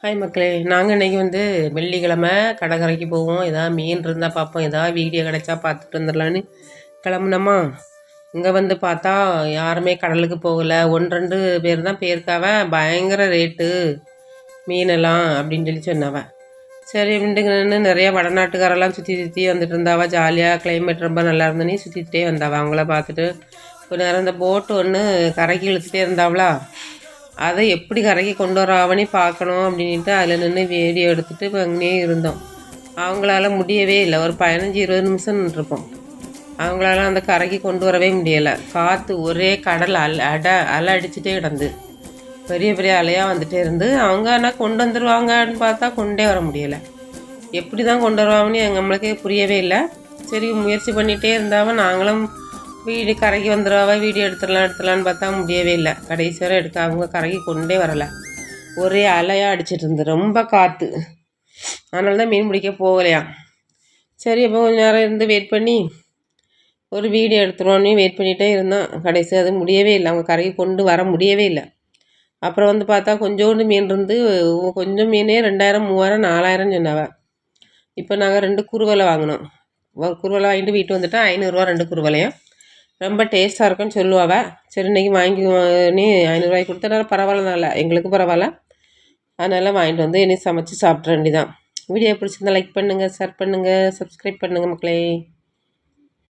Hi மக்களே, நாங்கள் இன்றைக்கி வெள்ளிக்கிழமை கடற்கரைக்கு போவோம். எதாவது மீன் இருந்தால் பார்ப்போம், எதாவது வீடியோ கிடச்சா பார்த்துட்டு வந்துடலான்னு கிளம்புனோமா. இங்கே பார்த்தா யாருமே கடலுக்கு போகலை. 1-2 பேர் தான் போயிருக்காவ. பயங்கர ரேட்டு மீனெல்லாம் அப்படின்னு சொன்னவன். சரி அப்படின்ட்டு நிறையா வடநாட்டுக்காரெல்லாம் சுற்றி வந்துட்டு இருந்தாவா. ஜாலியாக கிளைமேட் ரொம்ப நல்லா இருந்தனே சுற்றிக்கிட்டே வந்தாவா. அவங்கள பார்த்துட்டு கொஞ்சம் நேரம் இந்த போட்டு ஒன்று கரைக்கு இழுத்துட்டே இருந்தாவளா. அதை எப்படி கரைக்கு கொண்டு வராவனே பார்க்கணும் அப்படின்ட்டு அதில் நின்று வீடியோ எடுத்துகிட்டு இப்போ அங்கேயே இருந்தோம். அவங்களால முடியவே இல்லை. ஒரு 15-20 நிமிஷம் நின்றுருப்போம். அவங்களால அந்த கரைக்கு கொண்டு வரவே முடியலை. காற்று ஒரே கடல் அலை அடிச்சுட்டே கிடந்து பெரிய பெரிய அலையாக வந்துகிட்டே இருந்து அவங்க ஆனால் கொண்டு வந்துடுவாங்கன்னு பார்த்தா கொண்டே வர முடியலை. எப்படி தான் கொண்டு வருவாங்கன்னு நம்மளுக்கே புரியவே இல்லை. சரி முயற்சி பண்ணிகிட்டே இருந்தாமல் நாங்களும் கரைக்கு வந்துடுவாவ, வீடியோ எடுத்துடலான்னு பார்த்தா முடியவே இல்லை. கடைசி வரை அவங்க கரைக்கு கொண்டே வரலை. ஒரே அலையாக அடிச்சிட்டு இருந்து ரொம்ப காற்று. அதனால தான் மீன் பிடிக்க போகலையாம். சரி அப்போ கொஞ்சம் நேரம் இருந்து வெயிட் பண்ணி ஒரு வீடியோ எடுத்துருவோன்னு வெயிட் பண்ணிகிட்டே இருந்தோம். கடைசி அது முடியவே இல்லை. அவங்க கரைக்கு கொண்டு வர முடியவே இல்லை. அப்புறம் பார்த்தா கொஞ்சோண்டு மீன் இருந்து கொஞ்சம் மீனே 2000, 3000, 4000 சொன்னாவ. இப்போ நாங்கள் 2 குருவலை வாங்கினோம். குருவலை வாங்கிட்டு வீட்டு வந்துட்டோம். 500 2 குருவலையும். ரொம்ப டேஸ்ட்டாக இருக்குன்னு சொல்லுவாவ. சரி இன்றைக்கி வாங்கி 500 கொடுத்தனால பரவாயில்லனால எங்களுக்கு பரவாயில்ல. அதனால் வாங்கிட்டு இனி சமைச்சு சாப்பிட்ற வேண்டிதான். வீடியோ பிடிச்சிருந்தா லைக் பண்ணுங்கள், ஷேர் பண்ணுங்கள், சப்ஸ்கிரைப் பண்ணுங்கள் மக்களே.